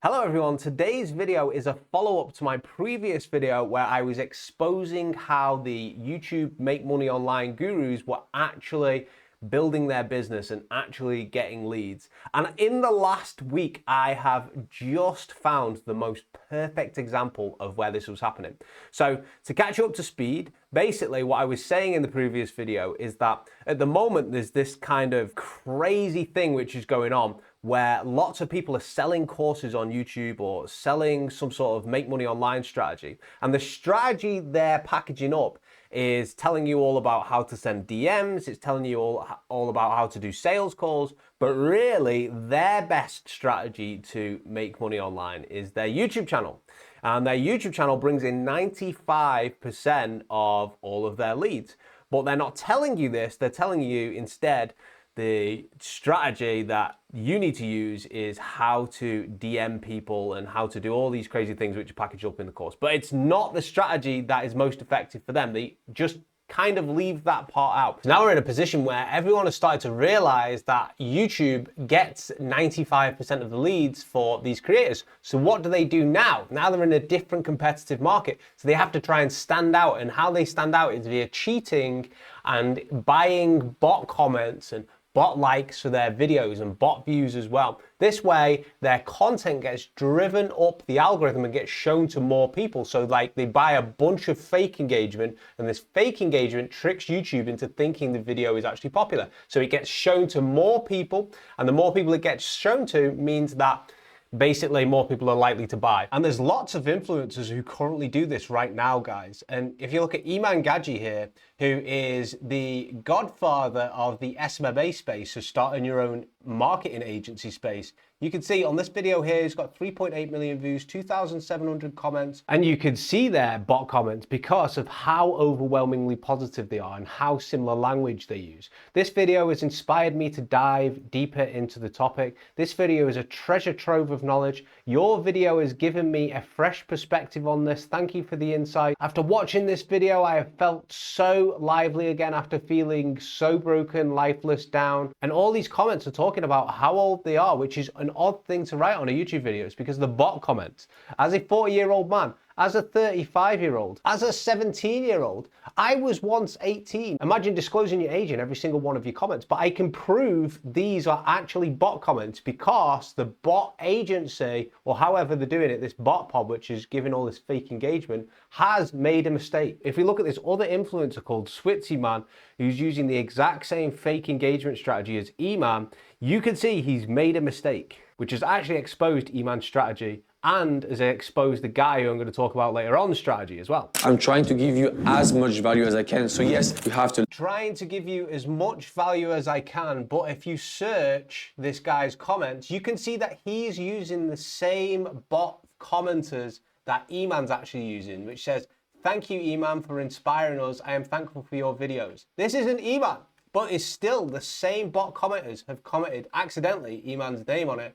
Hello everyone, today's video is a follow-up to my previous video where I was exposing how the YouTube make money online gurus were actually building their business and actually getting leads. And in the last week, I have just found the most perfect example of where this was happening. So to catch you up to speed, basically what I was saying in the previous video is that at the moment there's this kind of crazy thing which is going on where lots of people are selling courses on YouTube or selling some sort of make money online strategy. And the strategy they're packaging up is telling you all about how to send DMs, it's telling you all about how to do sales calls, but really their best strategy to make money online is their YouTube channel. And their YouTube channel brings in 95% of all of their leads. But they're not telling you this, they're telling you instead the strategy that you need to use is how to DM people and how to do all these crazy things which are packaged up in the course. But it's not the strategy that is most effective for them. They just kind of leave that part out. Now we're in a position where everyone has started to realize that YouTube gets 95% of the leads for these creators. So what do they do now? Now they're in a different competitive market. So they have to try and stand out. And how they stand out is via cheating and buying bot comments and bot likes for their videos and bot views as well. This way, their content gets driven up the algorithm and gets shown to more people. So like they buy a bunch of fake engagement and this fake engagement tricks YouTube into thinking the video is actually popular. So it gets shown to more people, and the more people it gets shown to means that basically more people are likely to buy. And there's lots of influencers who currently do this right now, guys. And if you look at Iman Gadzhi here, who is the godfather of the SMMA space, so starting your own marketing agency space, you can see on this video here, he's got 3.8 million views, 2,700 comments. And you can see their bot comments because of how overwhelmingly positive they are and how similar language they use. This video has inspired me to dive deeper into the topic. This video is a treasure trove of knowledge. Your video has given me a fresh perspective on this. Thank you for the insight. After watching this video, I have felt so lively again after feeling so broken, lifeless, down. And all these comments are talking about how old they are, which is an odd thing to write on a YouTube video. It's because of the bot comments. As a 40-year-old man, as a 35-year-old, as a 17-year-old, I was once 18. Imagine disclosing your age in every single one of your comments, but I can prove these are actually bot comments because the bot agency, or however they're doing it, this bot pod, which is giving all this fake engagement, has made a mistake. If we look at this other influencer called Switzy Man, who's using the exact same fake engagement strategy as Iman, you can see he's made a mistake, which has actually exposed Iman's strategy and has exposed the guy who I'm going to talk about later on strategy as well. I'm trying to give you as much value as I can. So yes, you have to. Trying to give you as much value as I can, but if you search this guy's comments, you can see that he's using the same bot commenters that Iman's actually using, which says, "Thank you, Iman, for inspiring us. I am thankful for your videos." This isn't Iman, but it's still the same bot commenters have commented accidentally Iman's name on it.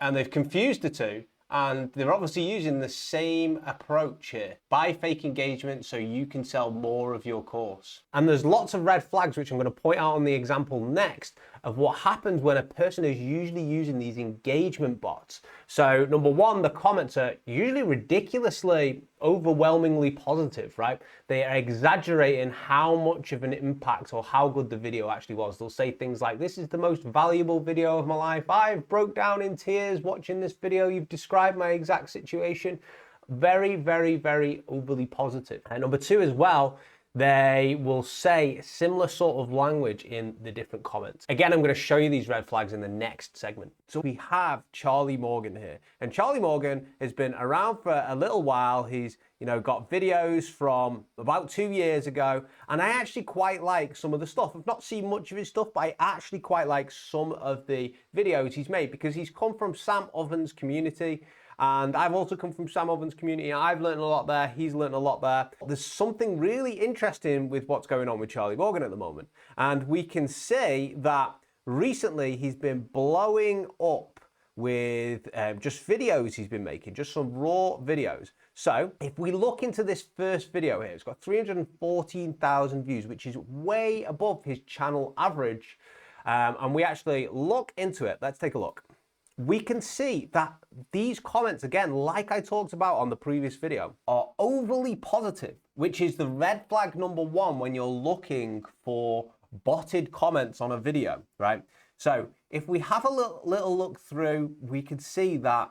And they've confused the two, and they're obviously using the same approach here. Buy fake engagement so you can sell more of your course. And there's lots of red flags, which I'm going to point out on the example next, of what happens when a person is usually using these engagement bots. So number one, the comments are usually ridiculously, overwhelmingly positive, right? They are exaggerating how much of an impact or how good the video actually was. They'll say things like, "This is the most valuable video of my life. I've broke down in tears watching this video. You've described my exact situation." Very, very, very overly positive. And number two as well, they will say similar sort of language in the different comments. Again, I'm going to show you these red flags in the next segment. So we have Charlie Morgan here, and Charlie Morgan has been around for a little while. He's, got videos from about 2 years ago, and I actually quite like some of the stuff. I've not seen much of his stuff, but I actually quite like some of the videos he's made because he's come from Sam Ovens' community. And I've also come from Sam Ovens' community. I've learned a lot there. He's learned a lot there. There's something really interesting with what's going on with Charlie Morgan at the moment. And we can see that recently he's been blowing up with just videos he's been making, just some raw videos. So if we look into this first video here, it's got 314,000 views, which is way above his channel average. And we actually look into it. Let's take a look. We can see that these comments, again, like I talked about on the previous video, are overly positive, which is the red flag number one when you're looking for botted comments on a video, right? So if we have a little look through, we could see that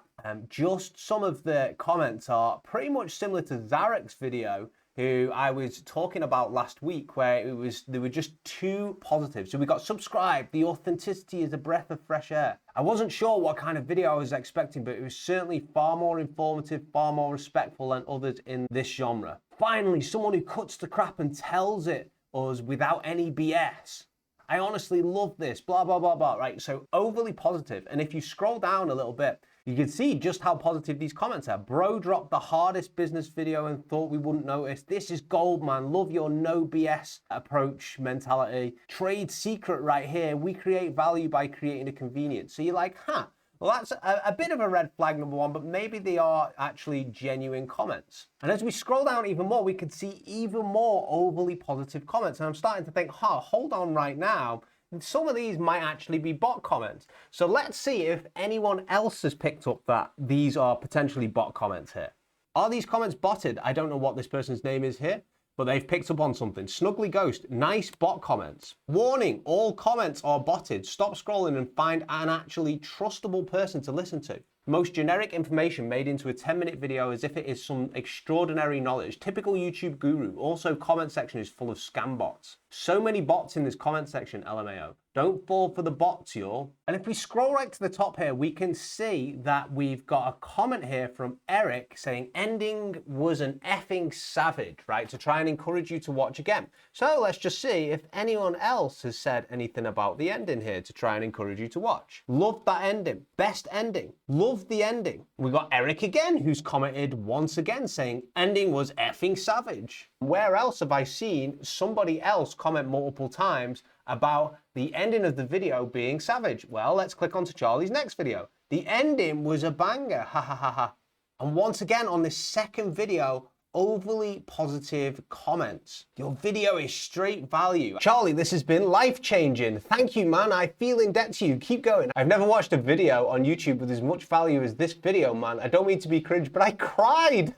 just some of the comments are pretty much similar to Zarek's video, who I was talking about last week, where they were just too positive. So we got subscribe, the authenticity is a breath of fresh air. I wasn't sure what kind of video I was expecting, but it was certainly far more informative, far more respectful than others in this genre. Finally, someone who cuts the crap and tells it us without any BS. I honestly love this, blah, blah, blah, blah, right? So overly positive. And if you scroll down a little bit, you can see just how positive these comments are. Bro dropped the hardest business video and thought we wouldn't notice. This is gold, man. Love your no BS approach mentality. Trade secret right here. We create value by creating a convenience. So you're like, well, that's a bit of a red flag, number one, but maybe they are actually genuine comments. And as we scroll down even more, we can see even more overly positive comments. And I'm starting to think, hold on right now. Some of these might actually be bot comments. So let's see if anyone else has picked up that these are potentially bot comments here. Are these comments botted? I don't know what this person's name is here, but they've picked up on something. Snuggly Ghost, nice bot comments. Warning, all comments are botted. Stop scrolling and find an actually trustable person to listen to. Most generic information made into a 10-minute video as if it is some extraordinary knowledge. Typical YouTube guru. Also, comment section is full of scam bots. So many bots in this comment section, LMAO. Don't fall for the bots, y'all. And if we scroll right to the top here, we can see that we've got a comment here from Eric saying ending was an effing savage, right? To try and encourage you to watch again. So let's just see if anyone else has said anything about the ending here to try and encourage you to watch. Love that ending. Best ending. Love the ending. We got Eric again, who's commented once again saying ending was effing savage. Where else have I seen somebody else comment multiple times about the ending of the video being savage? Well, let's click onto Charlie's next video. The ending was a banger, ha ha ha ha. And once again on this second video, overly positive comments. Your video is straight value. Charlie, this has been life-changing. Thank you, man. I feel in debt to you. Keep going. I've never watched a video on YouTube with as much value as this video, man. I don't mean to be cringe, but I cried.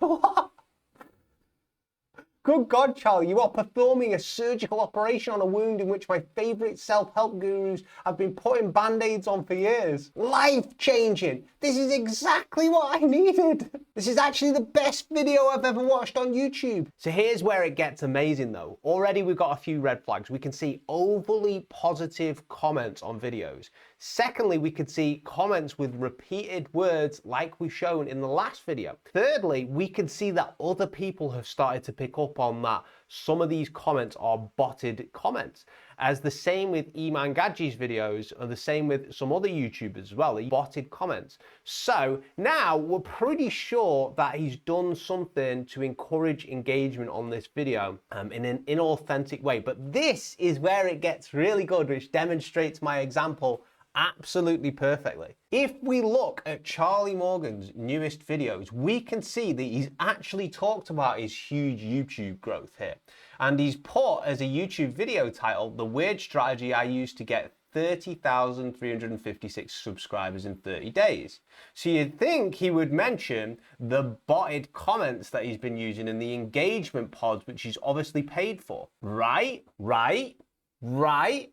Good God, Charlie, you are performing a surgical operation on a wound in which my favorite self-help gurus have been putting band-aids on for years. Life-changing. This is exactly what I needed. This is actually the best video I've ever watched on YouTube. So here's where it gets amazing though. Already we've got a few red flags. We can see overly positive comments on videos. Secondly, we could see comments with repeated words like we've shown in the last video. Thirdly, we can see that other people have started to pick up on that some of these comments are botted comments. As the same with Iman Gadzhi's videos, or the same with some other YouTubers as well, he botted comments. So now we're pretty sure that he's done something to encourage engagement on this video in an inauthentic way. But this is where it gets really good, which demonstrates my example absolutely perfectly. If we look at Charlie Morgan's newest videos, we can see that he's actually talked about his huge YouTube growth here. And he's put as a YouTube video title, the weird strategy I used to get 30,356 subscribers in 30 days. So you'd think he would mention the botted comments that he's been using in the engagement pods, which he's obviously paid for. Right?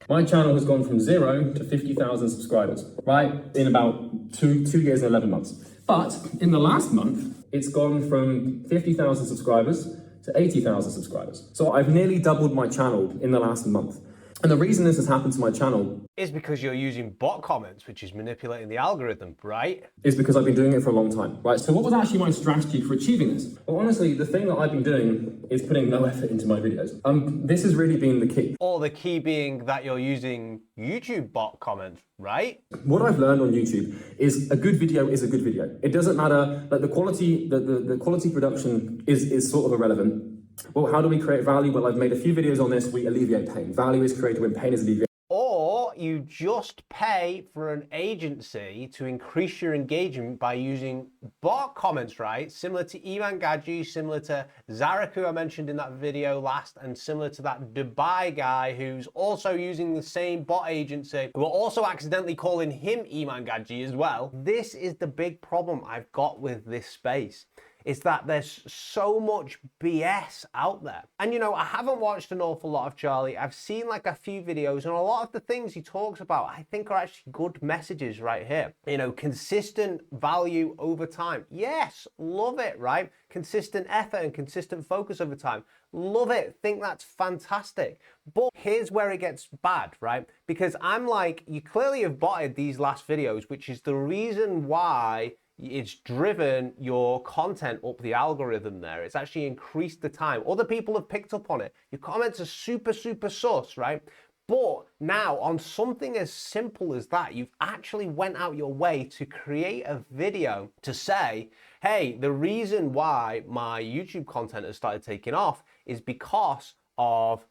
My channel has gone from 0 to 50,000 subscribers, right? In about two years and 11 months. But in the last month, it's gone from 50,000 subscribers to 80,000 subscribers. So I've nearly doubled my channel in the last month. And the reason this has happened to my channel is because you're using bot comments, which is manipulating the algorithm, right? Is because I've been doing it for a long time, right? So what was actually my strategy for achieving this? Well, honestly, the thing that I've been doing is putting no effort into my videos. This has really been the key. Or the key being that you're using YouTube bot comments, right? What I've learned on YouTube is a good video is a good video. It doesn't matter, like the quality, the quality production is sort of irrelevant. Well, how do we create value? Well, I've made a few videos on this. We alleviate pain. Value is created when pain is alleviated. Or you just pay for an agency to increase your engagement by using bot comments, right? Similar to Iman Gadzhi, similar to Zarek, who I mentioned in that video last, and similar to that Dubai guy who's also using the same bot agency, who are also accidentally calling him Iman Gadzhi as well. This is the big problem I've got with this space. Is that there's so much BS out there. And you know, I haven't watched an awful lot of Charlie. I've seen like a few videos, and a lot of the things he talks about I think are actually good messages right here. You know, consistent value over time. Yes, love it, right? Consistent effort and consistent focus over time. Love it, think that's fantastic. But here's where it gets bad, right? Because I'm like, you clearly have botted these last videos, which is the reason why it's driven your content up the algorithm there. It's actually increased the time. Other people have picked up on it. Your comments are super, super sus, right? But now on something as simple as that, you've actually went out your way to create a video to say, hey, the reason why my YouTube content has started taking off is because of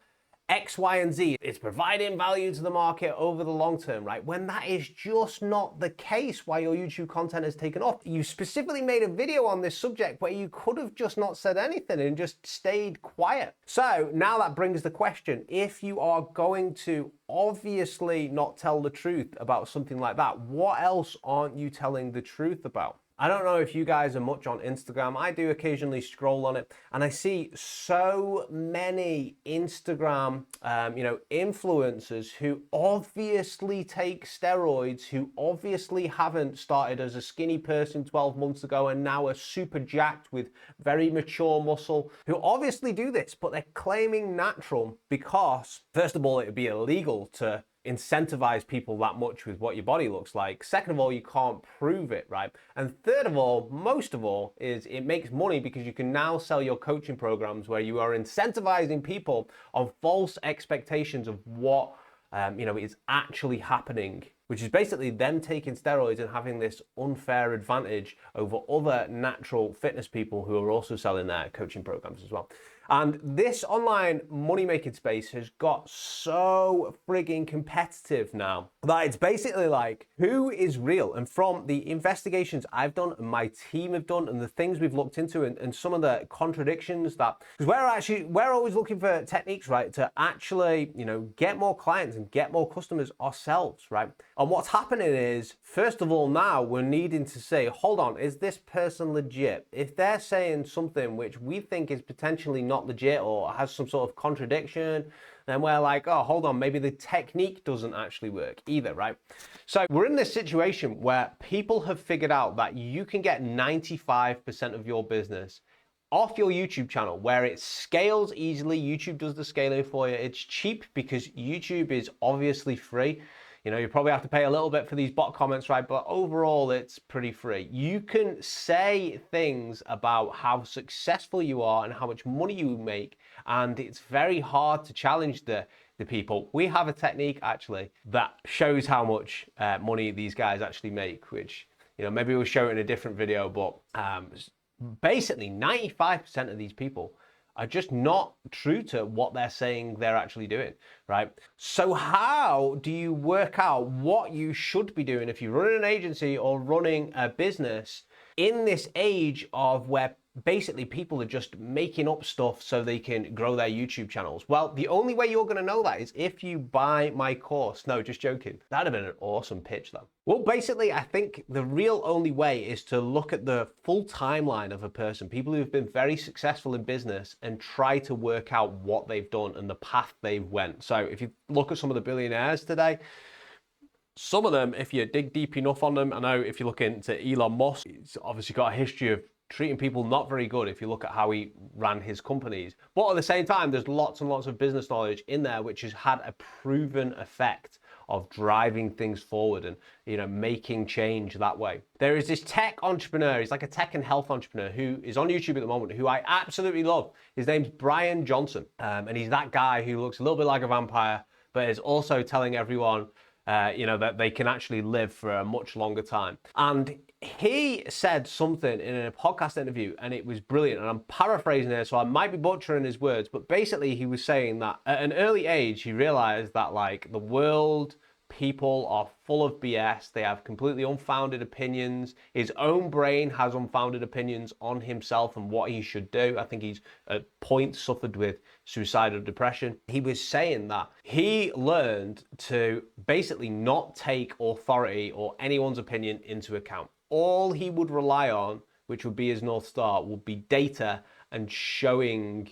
X, Y, and Z. It's providing value to the market over the long term, right? When that is just not the case why your YouTube content has taken off. You specifically made a video on this subject where you could have just not said anything and just stayed quiet. So now that brings the question, if you are going to obviously not tell the truth about something like that, what else aren't you telling the truth about? I don't know if you guys are much on Instagram. I do occasionally scroll on it, and I see so many Instagram, influencers who obviously take steroids, who obviously haven't started as a skinny person 12 months ago and now are super jacked with very mature muscle, who obviously do this, but they're claiming natural because, first of all, it would be illegal to incentivize people that much with what your body looks like. Second of all, you can't prove it, right? And third of all, most of all, is it makes money because you can now sell your coaching programs where you are incentivizing people on false expectations of what is actually happening, which is basically them taking steroids and having this unfair advantage over other natural fitness people who are also selling their coaching programs as well. And this online money-making space has got so frigging competitive now that it's basically like, who is real? And from the investigations I've done and my team have done and the things we've looked into and some of the contradictions that, because we're always looking for techniques, right, to actually, get more clients and get more customers ourselves, right? And what's happening is, first of all, now we're needing to say, hold on, is this person legit? If they're saying something which we think is potentially not legit or has some sort of contradiction, then we're like, oh, hold on, maybe the technique doesn't actually work either, right? So we're in this situation where people have figured out that you can get 95% of your business off your YouTube channel, where it scales easily. YouTube does the scaling for you. It's cheap because YouTube is obviously free. You probably have to pay a little bit for these bot comments, right? But overall, it's pretty free. You can say things about how successful you are and how much money you make, and it's very hard to challenge the people. We have a technique, actually, that shows how much money these guys actually make, which, maybe we'll show it in a different video, but basically 95% of these people are just not true to what they're saying they're actually doing, right? So how do you work out what you should be doing if you're running an agency or running a business in this age of where basically people are just making up stuff so they can grow their YouTube channels? Well, the only way you're going to know that is if you buy my course. No, just joking. That'd have been an awesome pitch though. Well, basically, I think the real only way is to look at the full timeline of a person, people who've been very successful in business, and try to work out what they've done and the path they've went. So if you look at some of the billionaires today, some of them, if you dig deep enough on them, I know if you look into Elon Musk, he's obviously got a history of treating people not very good if you look at how he ran his companies. But at the same time, there's lots and lots of business knowledge in there which has had a proven effect of driving things forward and making change that way. There is this tech entrepreneur, he's like a tech and health entrepreneur who is on YouTube at the moment, who I absolutely love. His name's Brian Johnson, and he's that guy who looks a little bit like a vampire, but is also telling everyone that they can actually live for a much longer time. And he said something in a podcast interview, and it was brilliant. And I'm paraphrasing here, so I might be butchering his words, but basically he was saying that at an early age, he realized that like the world people are full of BS. They have completely unfounded opinions. His own brain has unfounded opinions on himself and what he should do. I think he's at points suffered with suicidal depression. He was saying that he learned to basically not take authority or anyone's opinion into account. All he would rely on, which would be his North Star, would be data and showing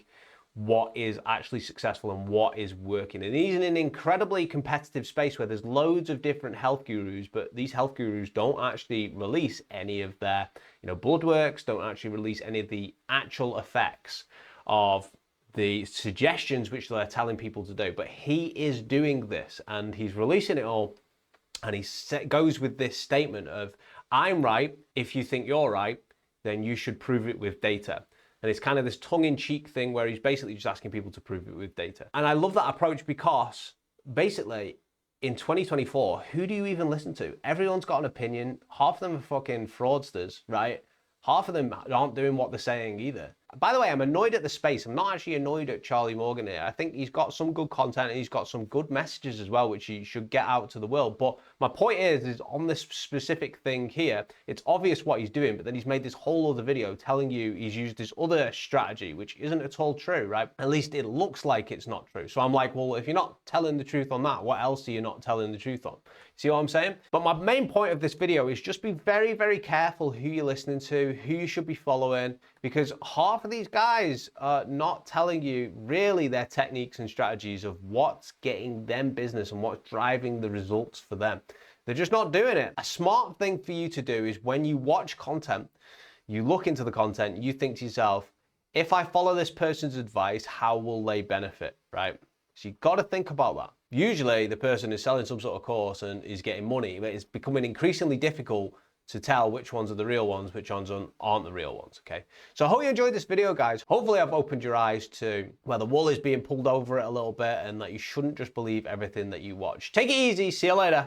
what is actually successful and what is working. And he's in an incredibly competitive space where there's loads of different health gurus, but these health gurus don't actually release any of their, blood works, don't actually release any of the actual effects of the suggestions which they're telling people to do. But he is doing this and he's releasing it all. And he goes with this statement of, I'm right. If you think you're right, then you should prove it with data. And it's kind of this tongue-in-cheek thing where he's basically just asking people to prove it with data. And I love that approach because basically in 2024, who do you even listen to? Everyone's got an opinion. Half of them are fucking fraudsters, right? Half of them aren't doing what they're saying either. By the way, I'm annoyed at the space. I'm not actually annoyed at Charlie Morgan here. I think he's got some good content and he's got some good messages as well, which he should get out to the world. But my point is on this specific thing here, it's obvious what he's doing, but then he's made this whole other video telling you he's used this other strategy, which isn't at all true, right? At least it looks like it's not true. So I'm like, well, if you're not telling the truth on that, what else are you not telling the truth on? See what I'm saying? But my main point of this video is just be very, very careful who you're listening to, who you should be following, because half of these guys are not telling you really their techniques and strategies of what's getting them business and what's driving the results for them. They're just not doing it. A smart thing for you to do is when you watch content, you look into the content, you think to yourself, if I follow this person's advice, how will they benefit, right? So you've got to think about that. Usually the person is selling some sort of course and is getting money, but it's becoming increasingly difficult to tell which ones are the real ones, which ones aren't the real ones, okay? So I hope you enjoyed this video, guys. Hopefully I've opened your eyes to where the wool is being pulled over it a little bit and that you shouldn't just believe everything that you watch. Take it easy, see you later.